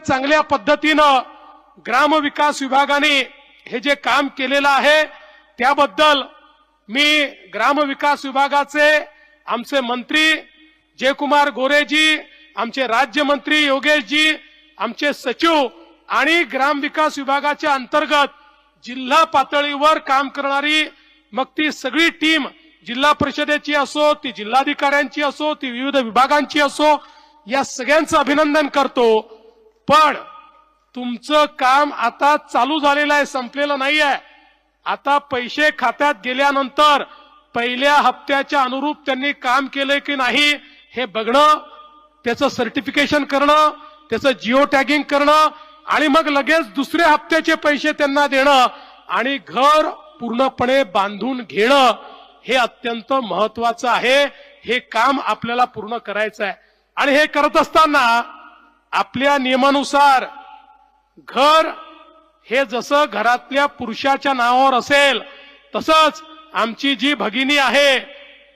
चांगल्या पद्धतीनं ग्रामविकास विभागाने हे जे काम केलेलं आहे त्याबद्दल मी ग्रामविकास विभागाचे आमचे मंत्री जयकुमार गोरेजी, आमचे राज्यमंत्री योगेशजी, आमचे सचिव आणि ग्रामविकास विभागाच्या अंतर्गत जिल्हा पातळीवर काम करणारी मग ती सगळी टीम जिल्हा परिषदेची असो, ती जिल्हाधिकाऱ्यांची असो, ती विविध विभागांची असो, या सगळ्यांचं अभिनंदन करतो। पण तुमचं काम आता चालू झालेलं आहे, संपलेलं नाहीये। आता पैसे खात्यात गेल्यानंतर पहिल्या हप्त्याच्या अनुरूप त्यांनी काम केलंय की नाही हे बघणं, त्याचं सर्टिफिकेशन करणं, त्याचं जिओ टॅगिंग करणं आणि मग लगेच दुसऱ्या हप्त्याचे पैसे त्यांना देणं आणि घर पूर्णपणे बांधून घेणं हे अत्यंत महत्वाचं आहे। हे काम आपल्याला पूर्ण करायचं आहे आणि हे करत असताना आपल्या नियमानुसार घर हे जसं घरातल्या पुरुषाच्या नावावर असेल तसंच आमची जी भगिनी आहे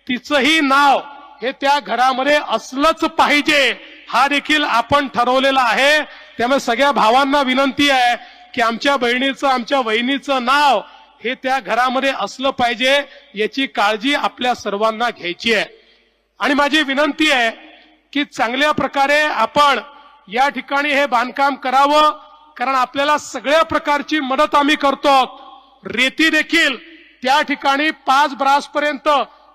तिचंही नाव हे त्या घरामध्ये असलंच पाहिजे, हा देखील आपण ठरवलेला आहे। त्यामुळे सगळ्या भावांना विनंती आहे की आमच्या बहिणीचं, आमच्या वहिनीचं नाव हे त्या घरामध्ये असलं पाहिजे, याची काळजी आपल्या सर्वांना घ्यायची आहे। आणि माझी विनंती आहे की चांगल्या प्रकारे आपण या ठिकाणी हे बांधकाम करावं, कारण आपल्याला सगळ्या प्रकारची मदत आम्ही करतो। रेती देखील त्या ठिकाणी 5 ब्रासपर्यंत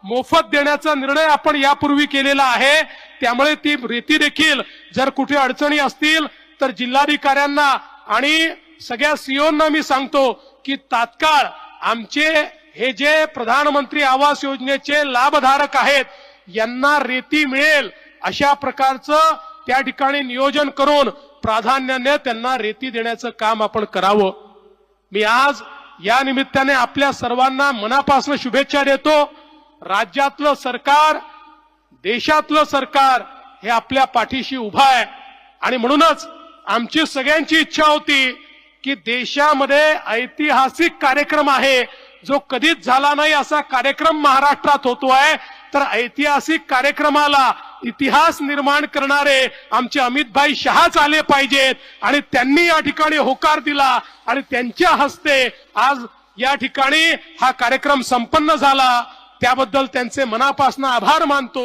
मोफत देण्याचा निर्णय आपण यापूर्वी केलेला आहे। त्यामुळे ती रेती देखील जर कुठे अडचणी असतील तर जिल्हाधिकाऱ्यांना आणि सगळ्या सीओना मी सांगतो की तात्काळ आमचे हे जे प्रधानमंत्री आवास योजनेचे लाभधारक आहेत यांना रेती मिळेल अशा प्रकारचं त्या ठिकाणी नियोजन करून प्राधान्याने त्यांना रेती देण्याचं काम आपण करावं। मी आज या निमित्ताने आपल्या सर्वांना मनापासून शुभेच्छा देतो। राज्यातलं सरकार, देशातलं सरकार हे आपल्या पाठीशी उभा आहे आणि म्हणूनच आमची सगळ्यांची इच्छा होती की देशामध्ये ऐतिहासिक कार्यक्रम आहे, जो कधीच झाला नाही असा कार्यक्रम महाराष्ट्रात होतोय। तर ऐतिहासिक कार्यक्रमाला इतिहास निर्माण करणारे आमचे अमितभाई शहाच आले पाहिजेत आणि त्यांनी या ठिकाणी होकार दिला आणि त्यांच्या हस्ते आज या ठिकाणी हा कार्यक्रम संपन्न झाला। त्याबद्दल त्यांचे मनापासून आभार मानतो।